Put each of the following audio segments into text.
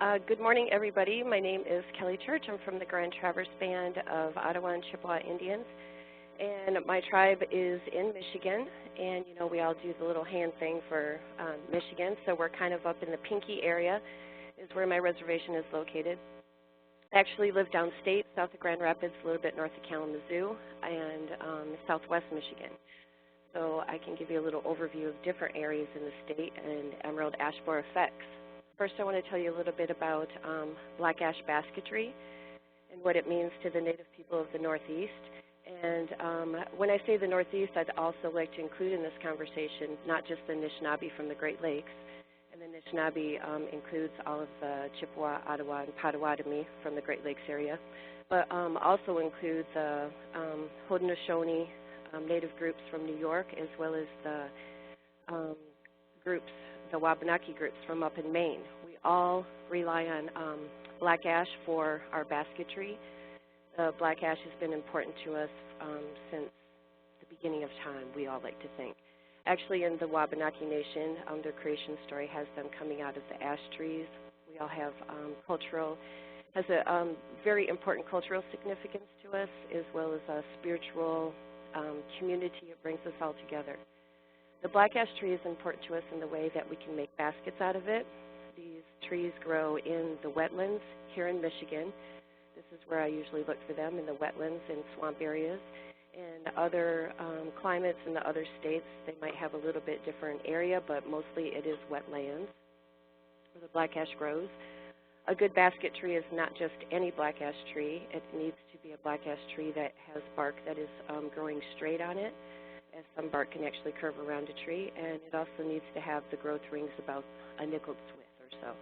Good morning, everybody. My name is Kelly Church. I'm from the Grand Traverse Band of Ottawa and Chippewa Indians, and my tribe is in Michigan. And you know, we all do the little hand thing for Michigan, so we're kind of up in the Pinky area, is where my reservation is located. I actually live downstate, south of Grand Rapids, a little bit north of Kalamazoo, and southwest Michigan. So I can give you a little overview of different areas in the state and emerald ash borer effects. First, I want to tell you a little bit about black ash basketry and what it means to the Native people of the Northeast. And when I say the Northeast, I'd also like to include in this conversation not just the Anishinaabe from the Great Lakes, and the Anishinaabe includes all of the Chippewa, Ottawa, and Potawatomi from the Great Lakes area, but also includes the Haudenosaunee Native groups from New York, as well as the the Wabanaki groups from up in Maine. We all rely on black ash for our basketry. Black ash has been important to us since the beginning of time, we all like to think. Actually, in the Wabanaki Nation, their creation story has them coming out of the ash trees. We all have has a very important cultural significance to us, as well as a spiritual community. It brings us all together. The black ash tree is important to us in the way that we can make baskets out of it. These trees grow in the wetlands here in Michigan. This is where I usually look for them, in the wetlands and swamp areas. In other climates in the other states, they might have a little bit different area, but mostly it is wetlands where the black ash grows. A good basket tree is not just any black ash tree. It needs to be a black ash tree that has bark that is growing straight on it, as some bark can actually curve around a tree, and it also needs to have the growth rings about a nickel's width or so.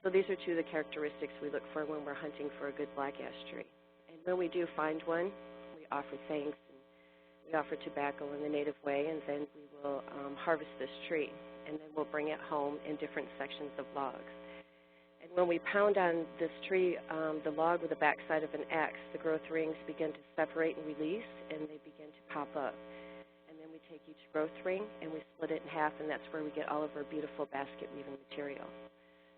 So these are two of the characteristics we look for when we're hunting for a good black ash tree. And when we do find one, we offer thanks, and we offer tobacco in the native way, and then we will harvest this tree, and then we'll bring it home in different sections of logs. And when we pound on this tree, the log with the backside of an axe, the growth rings begin to separate and release, and they begin to pop up. We take each growth ring and we split it in half, and that's where we get all of our beautiful basket weaving material.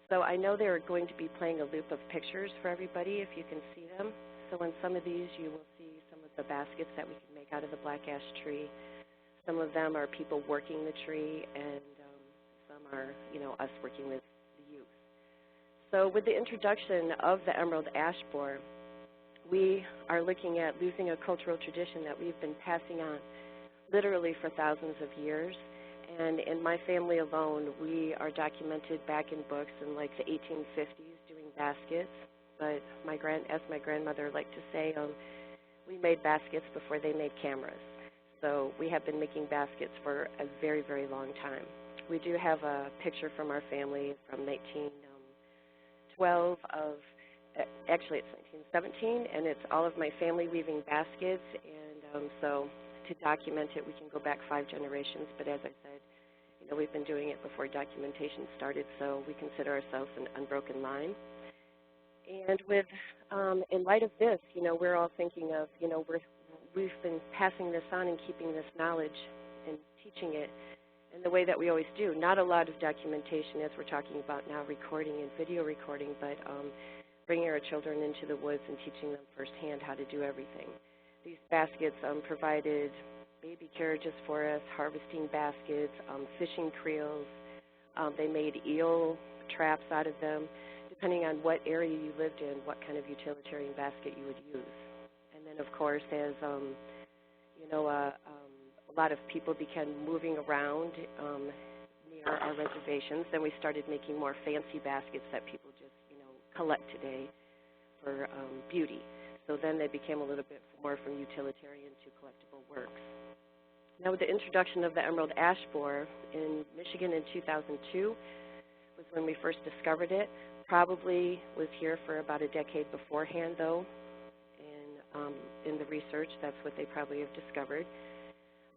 So I know they're going to be playing a loop of pictures for everybody if you can see them. So in some of these you will see some of the baskets that we can make out of the black ash tree. Some of them are people working the tree, and some are, you know, us working with the youth. So with the introduction of the emerald ash borer, we are looking at losing a cultural tradition that we've been passing on literally for thousands of years. And in my family alone, we are documented back in books in like the 1850s doing baskets. But as my grandmother liked to say, we made baskets before they made cameras. So we have been making baskets for a very, very long time. We do have a picture from our family from 1912 of, actually it's 1917, and it's all of my family weaving baskets. And so to document it, we can go back 5 generations, but as I said, you know, we've been doing it before documentation started, so we consider ourselves an unbroken line. And with, in light of this, you know, we're all thinking of, you know, we've been passing this on and keeping this knowledge and teaching it in the way that we always do. Not a lot of documentation, as we're talking about now, recording and video recording, but bringing our children into the woods and teaching them firsthand how to do everything. These baskets provided baby carriages for us, harvesting baskets, fishing creels. They made eel traps out of them. Depending on what area you lived in, what kind of utilitarian basket you would use. And then, of course, as you know, a lot of people began moving around near our reservations, then we started making more fancy baskets that people just, you know, collect today for beauty. So then they became a little bit more from utilitarian to collectible works. Now, with the introduction of the emerald ash borer in Michigan in 2002 was when we first discovered it. Probably was here for about a decade beforehand, though, in the research. That's what they probably have discovered.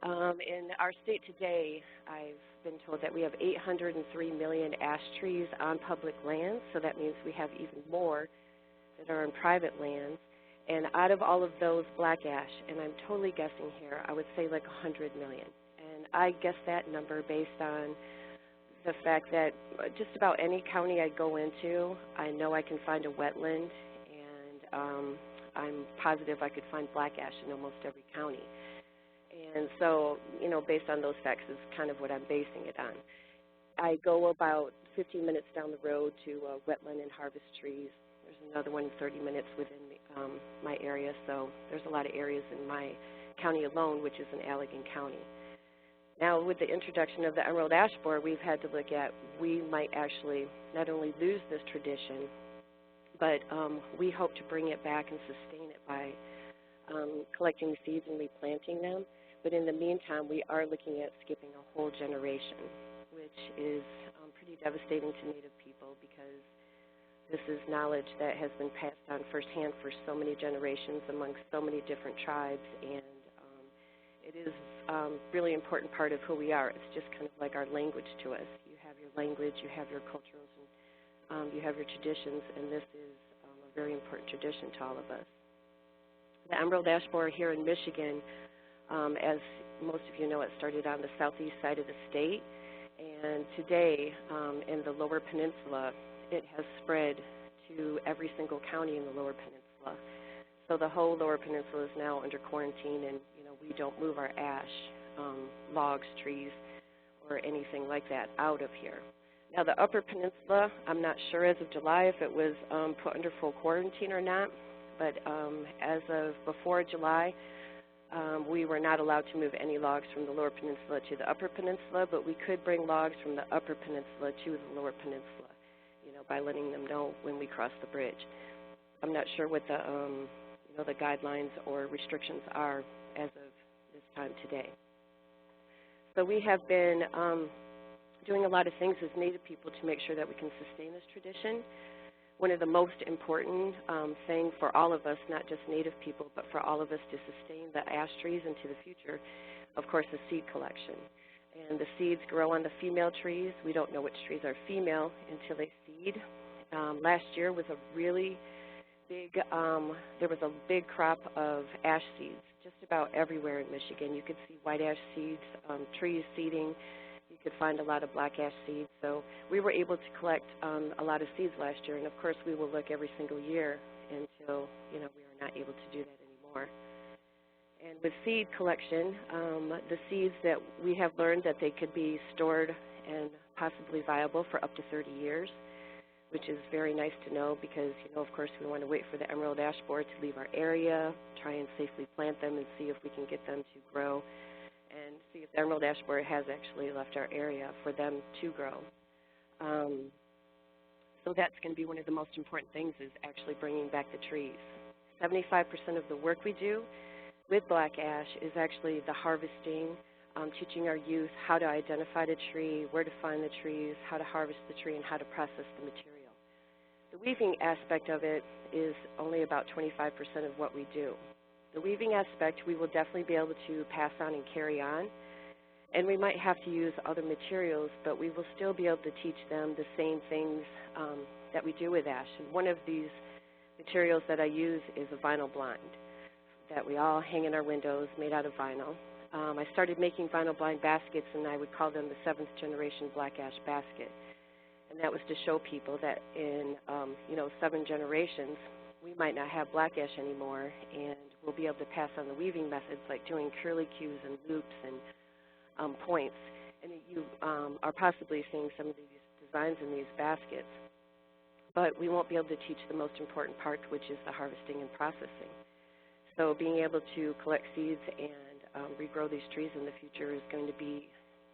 In our state today, I've been told that we have 803 million ash trees on public lands, so that means we have even more that are on private lands. And out of all of those black ash, and I'm totally guessing here, I would say like 100 million. And I guess that number based on the fact that just about any county I go into, I know I can find a wetland, and I'm positive I could find black ash in almost every county. And so, you know, based on those facts is kind of what I'm basing it on. I go about 15 minutes down the road to a wetland and harvest trees. There's another one 30 minutes within my area, so there's a lot of areas in my county alone, which is in Allegan County. Now, with the introduction of the emerald ash borer, we've had to look at we might actually not only lose this tradition, but we hope to bring it back and sustain it by collecting seeds and replanting them. But in the meantime, we are looking at skipping a whole generation, which is pretty devastating to Native people because this is knowledge that has been passed on firsthand for so many generations among so many different tribes, and it is really important part of who we are. It's just kind of like our language to us. You have your language, you have your cultures, and you have your traditions, and this is a very important tradition to all of us. The emerald ash borer here in Michigan, as most of you know, it started on the southeast side of the state, and today in the lower peninsula, it has spread to every single county in the lower peninsula. So the whole lower peninsula is now under quarantine, and you know, we don't move our ash, logs, trees, or anything like that out of here. Now the upper peninsula, I'm not sure as of July if it was put under full quarantine or not, but as of before July, we were not allowed to move any logs from the lower peninsula to the upper peninsula, but we could bring logs from the upper peninsula to the lower peninsula, you know, by letting them know when we cross the bridge. I'm not sure what the, you know, the guidelines or restrictions are as of this time today. So we have been doing a lot of things as Native people to make sure that we can sustain this tradition. One of the most important things for all of us, not just Native people, but for all of us to sustain the ash trees into the future, of course, is seed collection. And the seeds grow on the female trees. We don't know which trees are female until they seed. Last year was a really big, there was a big crop of ash seeds just about everywhere in Michigan. You could see white ash seeds, trees seeding. You could find a lot of black ash seeds. So we were able to collect a lot of seeds last year, and of course we will look every single year until, you know, we are not able to do that anymore. And with seed collection, the seeds that we have learned that they could be stored and possibly viable for up to 30 years, which is very nice to know because, you know, of course we want to wait for the emerald ash borer to leave our area, try and safely plant them and see if we can get them to grow, and see if the emerald ash borer has actually left our area for them to grow. So that's going to be one of the most important things, is actually bringing back the trees. 75% of the work we do with black ash is actually the harvesting, teaching our youth how to identify the tree, where to find the trees, how to harvest the tree, and how to process the material. The weaving aspect of it is only about 25% of what we do. The weaving aspect we will definitely be able to pass on and carry on, and we might have to use other materials, but we will still be able to teach them the same things that we do with ash. And one of these materials that I use is a vinyl blind that we all hang in our windows, made out of vinyl. I started making vinyl blind baskets, and I would call them the 7th generation black ash basket. And that was to show people that in, you know, 7 generations, we might not have black ash anymore, and we'll be able to pass on the weaving methods like doing curlicues and loops and points. And you are possibly seeing some of these designs in these baskets. But we won't be able to teach the most important part, which is the harvesting and processing. So being able to collect seeds and regrow these trees in the future is going to be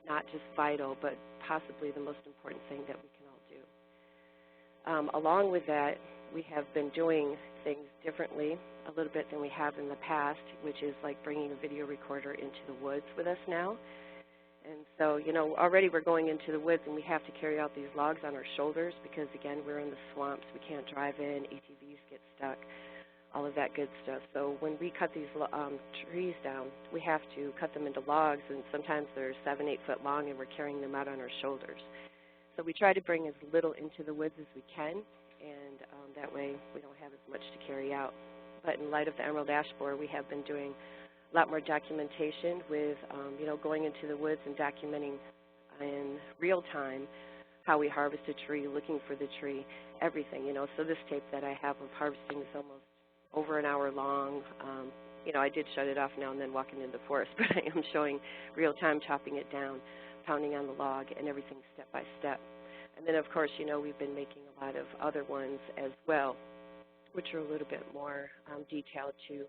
not just vital, but possibly the most important thing that we can all do. Along with that, we have been doing things differently a little bit than we have in the past, which is like bringing a video recorder into the woods with us now. And so, you know, already we're going into the woods and we have to carry out these logs on our shoulders because, again, we're in the swamps. We can't drive in. ATVs get stuck, all of that good stuff. So when we cut these trees down, we have to cut them into logs, and sometimes they're 7, 8 foot long, and we're carrying them out on our shoulders. So we try to bring as little into the woods as we can, and that way we don't have as much to carry out. But in light of the emerald ash borer, we have been doing a lot more documentation with, you know, going into the woods and documenting in real time how we harvest a tree, looking for the tree, everything, you know. So this tape that I have of harvesting is almost over an hour long. You know, I did shut it off now and then walking in the forest, but I am showing real time chopping it down, pounding on the log, and everything step by step. And then, of course, you know, we've been making a lot of other ones as well, which are a little bit more detailed to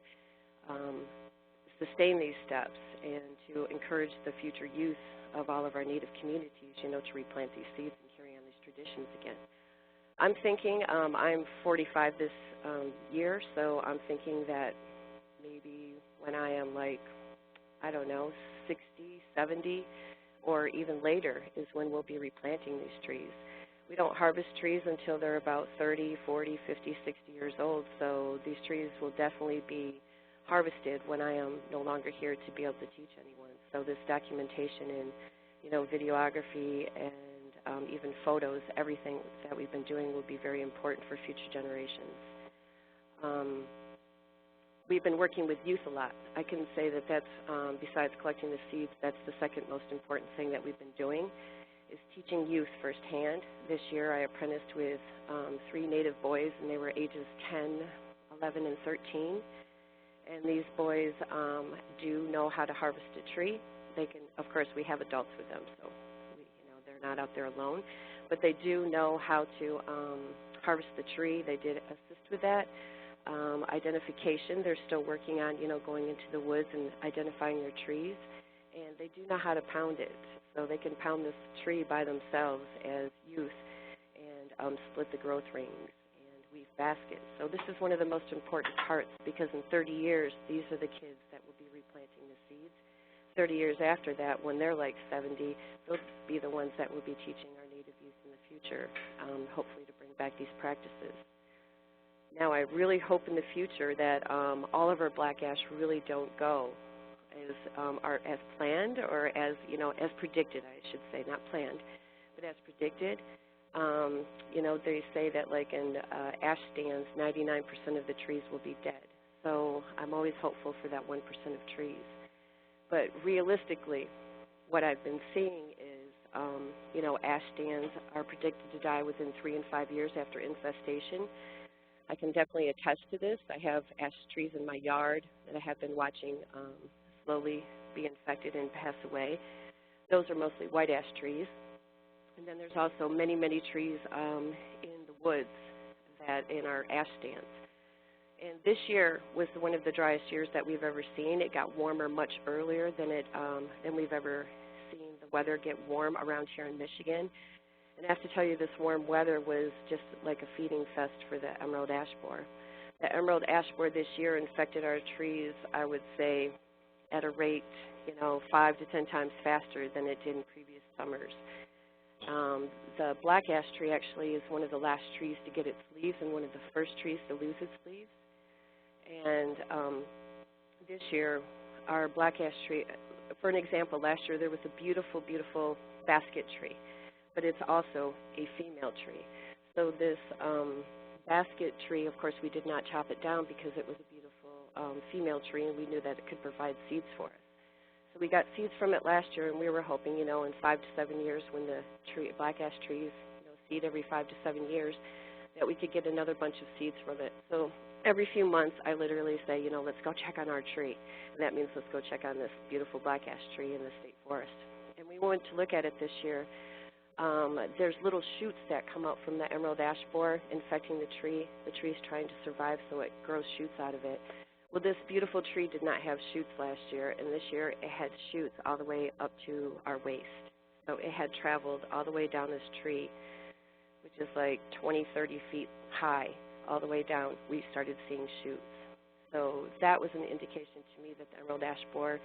sustain these steps and to encourage the future youth of all of our Native communities, you know, to replant these seeds and carry on these traditions again. I'm thinking, I'm 45 this year, so I'm thinking that maybe when I am like, I don't know, 60, 70, or even later is when we'll be replanting these trees. We don't harvest trees until they're about 30, 40, 50, 60 years old, so these trees will definitely be harvested when I am no longer here to be able to teach anyone. So this documentation and, you know, videography and even photos, everything that we've been doing will be very important for future generations. We've been working with youth a lot. I can say that that's, besides collecting the seeds, that's the second most important thing that we've been doing, is teaching youth firsthand. This year I apprenticed with 3 Native boys, and they were ages 10, 11, and 13. And these boys do know how to harvest a tree. They can, of course, we have adults with them, so they're not out there alone. But they do know how to harvest the tree. They did assist with that. Identification, they're still working on, you know, going into the woods and identifying their trees. And they do know how to pound it. So they can pound this tree by themselves as youth and split the growth rings and weave baskets. So this is one of the most important parts, because in 30 years, these are the kids that will be replanting the seeds. 30 years after that, when they're like 70, they'll be the ones that will be teaching our Native youth in the future, hopefully to bring back these practices. Now, I really hope in the future that all of our black ash really don't go as planned, or as, you know, as predicted, I should say, not planned, but as predicted. You know, they say that, like in ash stands, 99% of the trees will be dead. So I'm always hopeful for that 1% of trees. But realistically, what I've been seeing is, you know, ash stands are predicted to die within 3 and 5 years after infestation. I can definitely attest to this. I have ash trees in my yard that I have been watching slowly be infected and pass away. Those are mostly white ash trees. And then there's also many, many trees in the woods that in our ash stands. And this year was one of the driest years that we've ever seen. It got warmer much earlier than we've ever seen the weather get warm around here in Michigan. And I have to tell you, this warm weather was just like a feeding fest for the emerald ash borer. The emerald ash borer this year infected our trees, I would say, at a rate, you know, 5 to 10 times faster than it did in previous summers. The black ash tree actually is one of the last trees to get its leaves and one of the first trees to lose its leaves. And this year, our black ash tree, for an example, last year there was a beautiful, beautiful basket tree, but it's also a female tree. So this basket tree, of course, we did not chop it down because it was a beautiful female tree, and we knew that it could provide seeds for us. So we got seeds from it last year, and we were hoping, you know, in 5 to 7 years, when the black ash trees, you know, seed every 5 to 7 years, that we could get another bunch of seeds from it. So every few months, I literally say, you know, let's go check on our tree. And that means let's go check on this beautiful black ash tree in the state forest. And we went to look at it this year. There's little shoots that come out from the emerald ash borer infecting the tree. The tree's trying to survive, so it grows shoots out of it. Well, this beautiful tree did not have shoots last year, and this year it had shoots all the way up to our waist. So it had traveled all the way down this tree, which is like 20, 30 feet high, all the way down. We started seeing shoots. So that was an indication to me that the emerald ash borer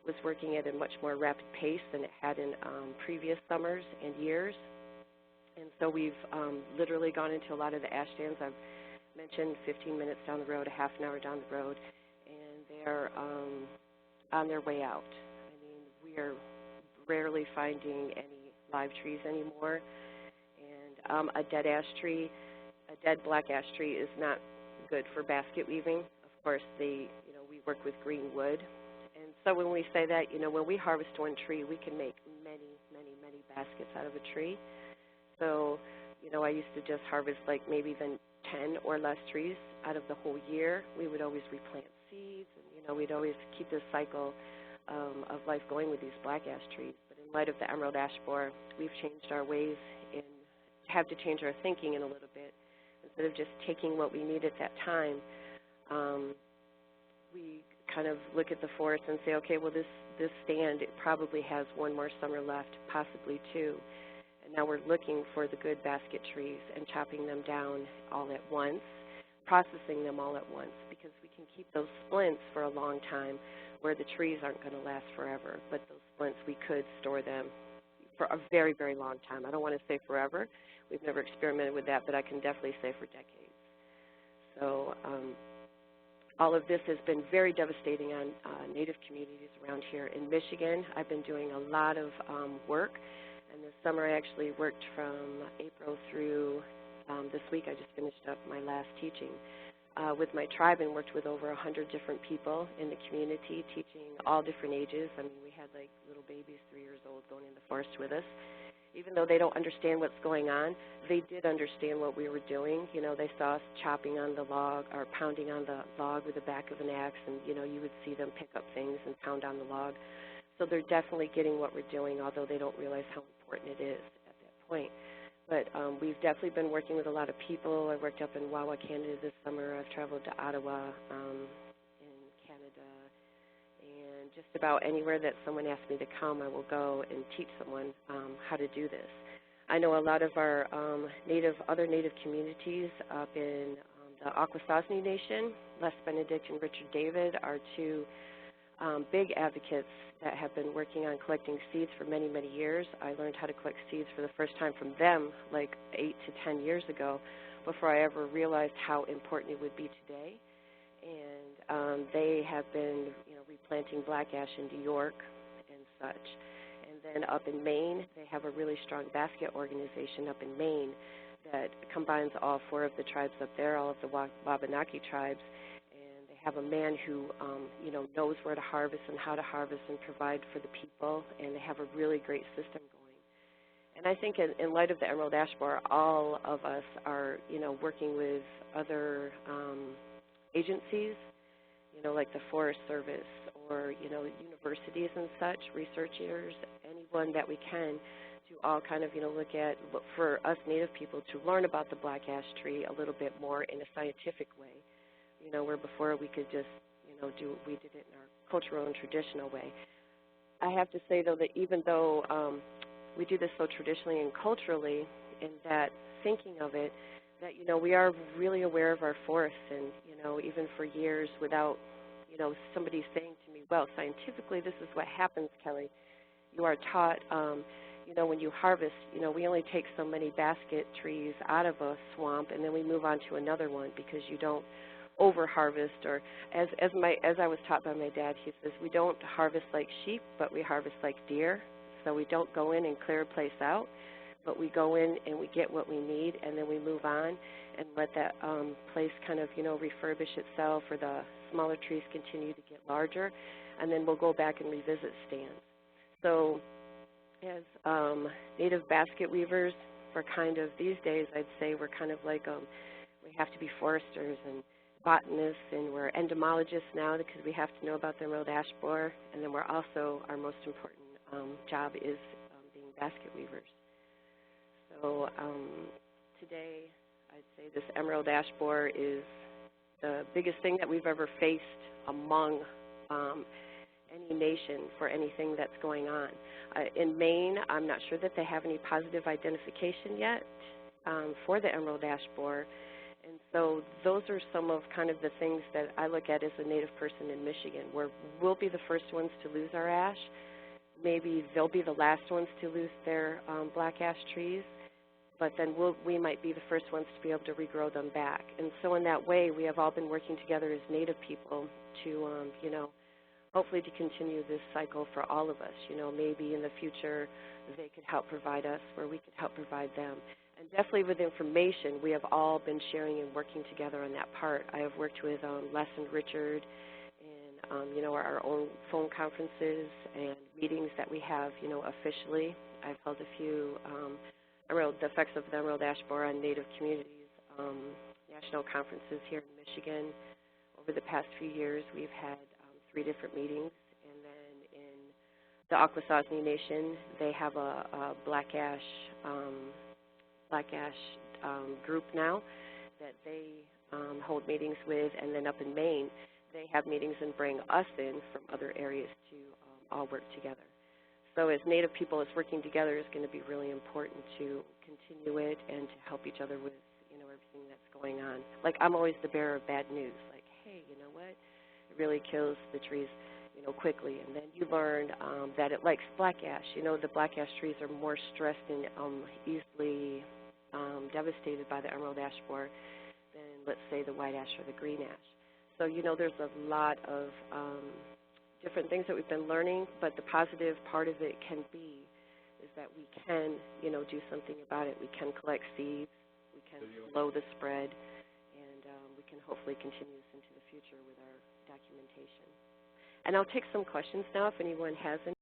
was working at a much more rapid pace than it had in previous summers and years. And so we've literally gone into a lot of the ash stands. I've mentioned 15 minutes down the road, a half an hour down the road, and they're on their way out. I mean, we are rarely finding any live trees anymore. And a dead ash tree, a dead black ash tree is not good for basket weaving. Of course, we work with green wood. And so when we say that, you know, when we harvest one tree, we can make many, many, many baskets out of a tree. So, you know, I used to just harvest like maybe even 10 or less trees out of the whole year. We would always replant seeds, and, you know, we'd always keep this cycle of life going with these black ash trees. But in light of the emerald ash borer, we've changed our ways and have to change our thinking in a little bit. Instead of just taking what we need at that time, we kind of look at the forest and say, okay, well, this stand, it probably has one more summer left, possibly two. And now we're looking for the good basket trees and chopping them down all at once, processing them all at once, because we can keep those splints for a long time where the trees aren't going to last forever. But those splints, we could store them for a very, very long time. I don't want to say forever. We've never experimented with that, but I can definitely say for decades. So all of this has been very devastating on Native communities around here in Michigan. I've been doing a lot of work, and this summer I actually worked from April through this week. I just finished up my last teaching with my tribe and worked with over 100 different people in the community, teaching all different ages. I mean, we had like little babies, 3 years old, going in the forest with us. Even though they don't understand what's going on, they did understand what we were doing. You know, they saw us chopping on the log or pounding on the log with the back of an axe, and, you know, you would see them pick up things and pound on the log. So they're definitely getting what we're doing, although they don't realize how important it is at that point. But we've definitely been working with a lot of people. I worked up in Wawa, Canada this summer. I've traveled to Ottawa in Canada. And just about anywhere that someone asks me to come, I will go and teach someone how to do this. I know a lot of our other Native communities up in the Akwesasne Nation. Les Benedict and Richard David are two big advocates that have been working on collecting seeds for many, many years. I learned how to collect seeds for the first time from them like 8 to 10 years ago before I ever realized how important it would be today. And they have been, you know, replanting black ash in New York and such. And then up in Maine, they have a really strong basket organization up in Maine that combines all 4 of the tribes up there, all of the Wabanaki tribes. And they have a man who, you know, knows where to harvest and how to harvest and provide for the people. And they have a really great system going. And I think in light of the emerald ash borer, all of us are, you know, working with other agencies, you know, like the Forest Service or, you know, universities and such, researchers, anyone that we can, to all kind of, you know, look for us Native people to learn about the black ash tree a little bit more in a scientific way, you know, where before we could just, you know, we did it in our cultural and traditional way. I have to say, though, that even though we do this so traditionally and culturally, in that thinking of it, that, you know, we are really aware of our forests, and, you know, even for years without, you know, somebody saying to me, well, scientifically this is what happens, Kelly. You are taught, you know, when you harvest, you know, we only take so many basket trees out of a swamp, and then we move on to another one because you don't over-harvest, or as I was taught by my dad, he says, we don't harvest like sheep, but we harvest like deer. So we don't go in and clear a place out, but we go in and we get what we need, and then we move on and let that place kind of, you know, refurbish itself, or the smaller trees continue to get larger, and then we'll go back and revisit stands. So as Native basket weavers, for kind of these days, I'd say we're kind of like, we have to be foresters and botanists, and we're entomologists now because we have to know about the emerald ash borer, and then we're also, our most important job is being basket weavers. So today, I'd say this emerald ash borer is the biggest thing that we've ever faced among any nation for anything that's going on. In Maine, I'm not sure that they have any positive identification yet for the emerald ash borer. And so those are some of kind of the things that I look at as a Native person in Michigan, where we'll be the first ones to lose our ash. Maybe they'll be the last ones to lose their black ash trees, but then we might be the first ones to be able to regrow them back. And so in that way, we have all been working together as Native people to, you know, hopefully to continue this cycle for all of us. You know, maybe in the future they could help provide us, or we could help provide them. And definitely with information, we have all been sharing and working together on that part. I have worked with Les and Richard in, you know, our own phone conferences and meetings that we have, you know, officially I've held a few the effects of the emerald ash borer on Native communities national conferences here in Michigan. Over the past few years, we've had 3 different meetings, and then in the Akwesasne Nation, they have a black ash group now that they hold meetings with, and then up in Maine, they have meetings and bring us in from other areas to all work together. So as Native people, us working together is going to be really important to continue it and to help each other with, you know, everything that's going on. Like, I'm always the bearer of bad news. Like, hey, you know what? It really kills the trees, you know, quickly. And then you learn that it likes black ash. You know, the black ash trees are more stressed and easily devastated by the emerald ash borer than, let's say, the white ash or the green ash. So, you know, there's a lot of different things that we've been learning, but the positive part of it can be is that we can, you know, do something about it. We can collect seeds, we can slow the spread, and we can hopefully continue this into the future with our documentation. And I'll take some questions now if anyone has any.